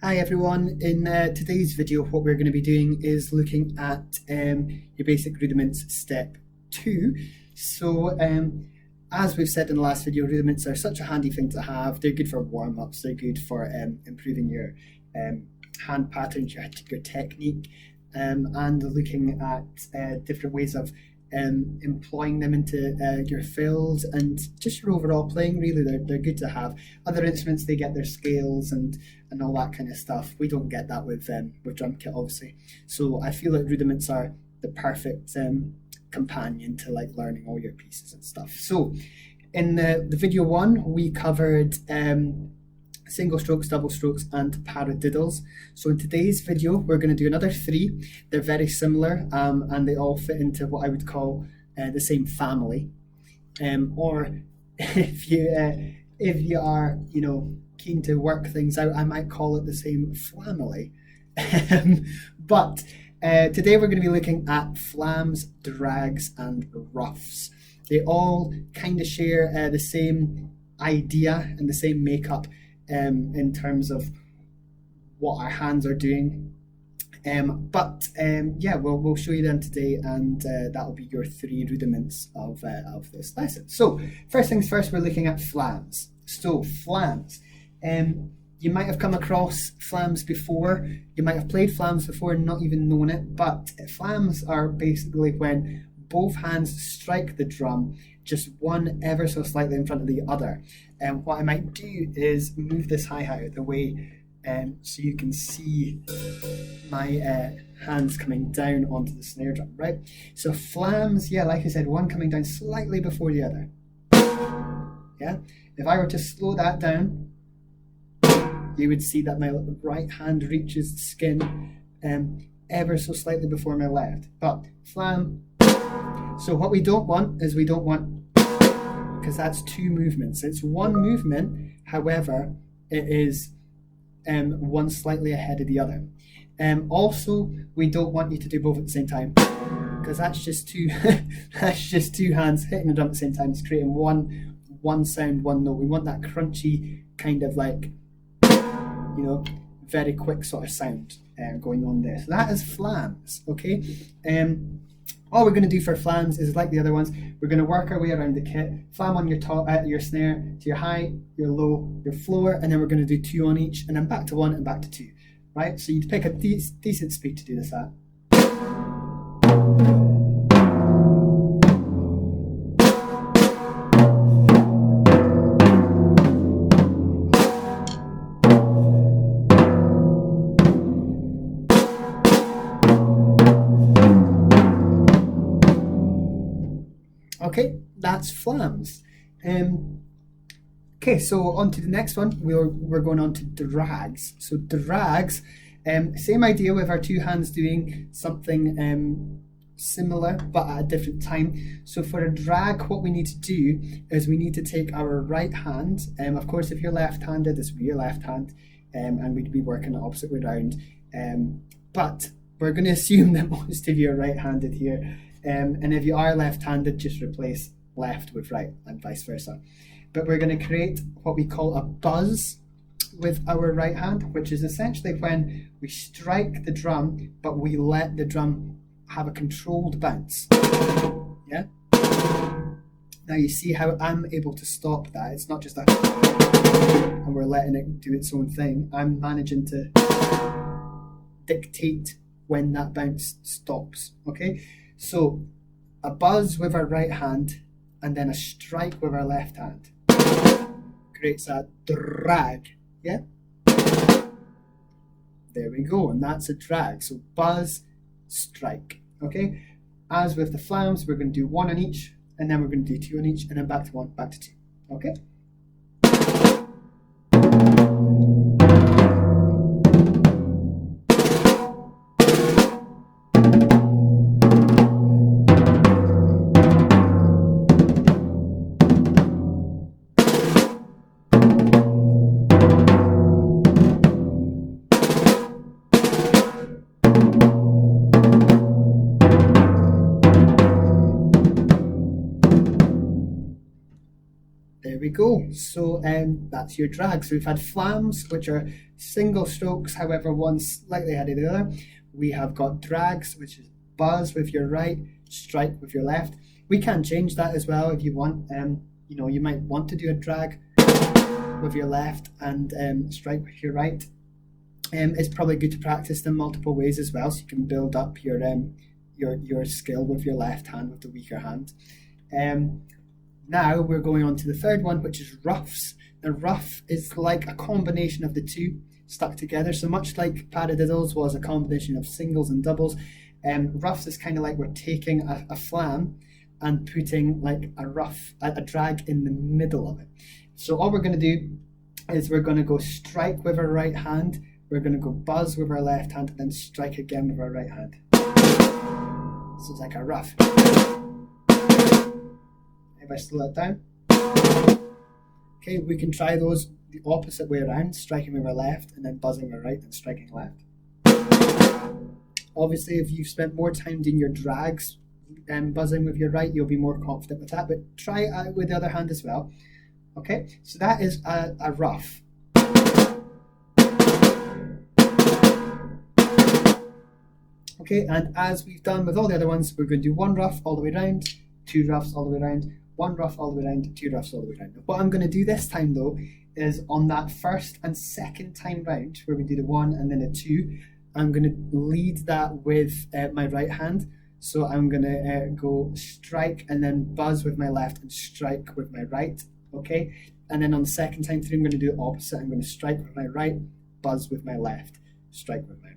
Hi everyone, in today's video what we're going to be doing is looking at your basic rudiments step 2. So as we've said in the last video, rudiments are such a handy thing to have. They're good for warm-ups, they're good for improving your hand patterns, your technique, and looking at different ways of employing them into your fills and just your overall playing. Really, they're good to have. Other instruments, they get their scales and all that kind of stuff. We don't get that with drum kit, obviously. So I feel like rudiments are the perfect companion to like learning all your pieces and stuff. So in the video 1, we covered single strokes, double strokes, and paradiddles. So in today's video, we're going to do another 3. They're very similar, and they all fit into what I would call the same family. Or if you are, keen to work things out, I might call it the same family. But today we're going to be looking at flams, drags, and ruffs. They all kind of share the same idea and the same makeup in terms of what our hands are doing. Yeah, we'll show you them today, and that'll be your 3 rudiments of this lesson. So first things first, we're looking at flams. So flams. You might have come across flams before. You might have played flams before and not even known it, but flams are basically when both hands strike the drum, just one ever so slightly in front of the other. And what I might do is move this hi-hat out of the way so you can see my hands coming down onto the snare drum, right? So flams, yeah, like I said, one coming down slightly before the other. Yeah, if I were to slow that down, you would see that my right hand reaches the skin ever so slightly before my left. But flam. So what we don't want is because that's 2 movements. It's 1 movement, however, it is one slightly ahead of the other. Also, we don't want you to do both at the same time, because that's just 2 that's just 2 hands hitting the drum at the same time. It's creating one sound, one note. We want that crunchy kind of like, very quick sort of sound going on there. So that is flams, okay? All we're going to do for flams is like the other ones. We're going to work our way around the kit. Flam on your top, your snare, to your high, your low, your floor, and then we're going to do 2 on each, and then back to 1 and back to 2. Right? So you'd pick a decent speed to do this at. Okay, that's flams. Okay, so on to the next one. We're going on to drags. So drags, same idea with our 2 hands doing something similar, but at a different time. So for a drag, what we need to do is we need to take our right hand. Of course, if you're left-handed, this would be your left hand, and we'd be working the opposite way around. But we're going to assume that most of you are right-handed here. And if you are left-handed, just replace left with right and vice versa. But we're going to create what we call a buzz with our right hand, which is essentially when we strike the drum, but we let the drum have a controlled bounce. Yeah? Now you see how I'm able to stop that. It's not just a and we're letting it do its own thing. I'm managing to dictate when that bounce stops, okay? So a buzz with our right hand and then a strike with our left hand creates a drag, yeah? There we go, and that's a drag. So buzz, strike, okay? As with the flams, we're going to do 1 on each, and then we're going to do 2 on each, and then back to 1, back to 2, okay? There we go. So that's your drag. So we've had flams, which are single strokes, however, one slightly ahead of the other. We have got drags, which is buzz with your right, strike with your left. We can change that as well if you want. You know, you might want to do a drag with your left and strike with your right. It's probably good to practice them multiple ways as well, so you can build up your skill with your left hand, with the weaker hand. Now we're going on to the third one, which is ruffs. Now ruff is like a combination of the two stuck together. So much like paradiddles was a combination of singles and doubles, ruffs is kind of like we're taking a flam and putting like a drag in the middle of it. So all we're going to do is we're going to go strike with our right hand, we're going to go buzz with our left hand, and then strike again with our right hand. So it's like a ruff. If I slow that down. Okay, we can try those the opposite way around, striking with our left and then buzzing with our right and striking left. Obviously, if you've spent more time doing your drags and buzzing with your right, you'll be more confident with that, but try it out with the other hand as well. Okay, so that is a ruff. Okay, and as we've done with all the other ones, we're going to do one ruff all the way around, two ruffs all the way around, one ruff all the way around, two ruffs all the way around. What I'm going to do this time though is on that first and second time round, where we do the one and then a two, I'm going to lead that with my right hand. So I'm going to go strike and then buzz with my left and strike with my right. Okay, and then on the second time through, I'm going to do the opposite. I'm going to strike with my right, buzz with my left, strike with my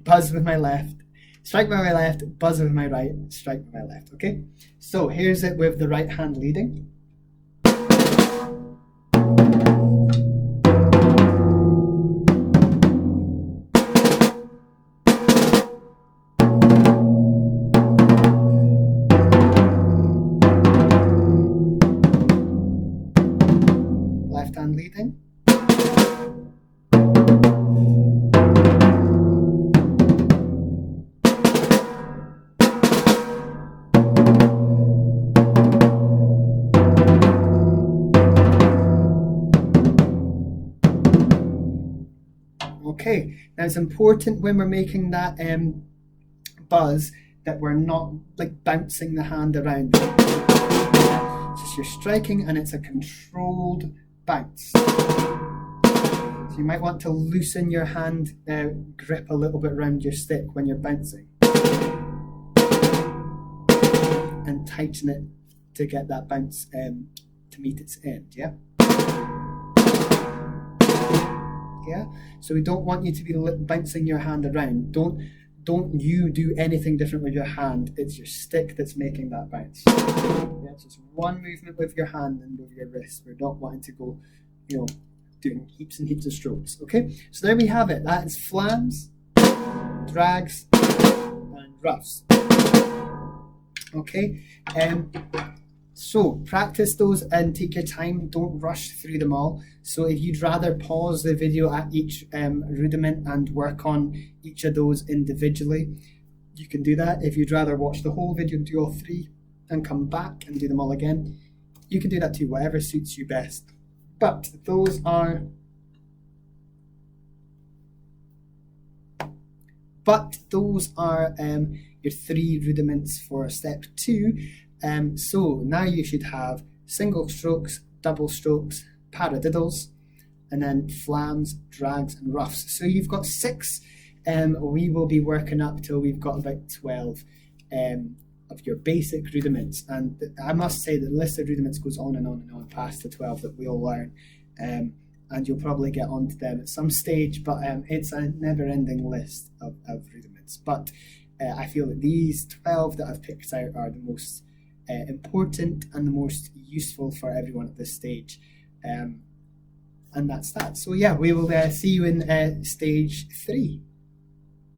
buzz with my left, strike with my left, buzz with my right, strike with my left. Okay, so here's it with the right hand leading. Left hand leading. Okay, now it's important when we're making that buzz that we're not like bouncing the hand around. Just you're striking and it's a controlled bounce. So you might want to loosen your hand grip a little bit around your stick when you're bouncing. And tighten it to get that bounce to meet its end, yeah? Yeah, so we don't want you to be bouncing your hand around. Don't you do anything different with your hand. It's your stick that's making that bounce. Yeah, just one movement with your hand and with your wrist. We're not wanting to go, you know, doing heaps and heaps of strokes. Okay, so there we have it. That is flams, drags, and ruffs. Okay, so practice those and take your time. Don't rush through them all. So if you'd rather pause the video at each rudiment and work on each of those individually, you can do that. If you'd rather watch the whole video and do all three and come back and do them all again, you can do that too, whatever suits you best. But those are your three rudiments for step 2. So now you should have single strokes, double strokes, paradiddles, and then flams, drags, and ruffs. So you've got 6. We will be working up till we've got about 12 of your basic rudiments. And I must say that the list of rudiments goes on and on and on past the 12 that we'll learn. And you'll probably get onto them at some stage, but it's a never-ending list of rudiments. But I feel that these 12 that I've picked out are the most important and the most useful for everyone at this stage. And that's that. So yeah, we will see you in stage 3.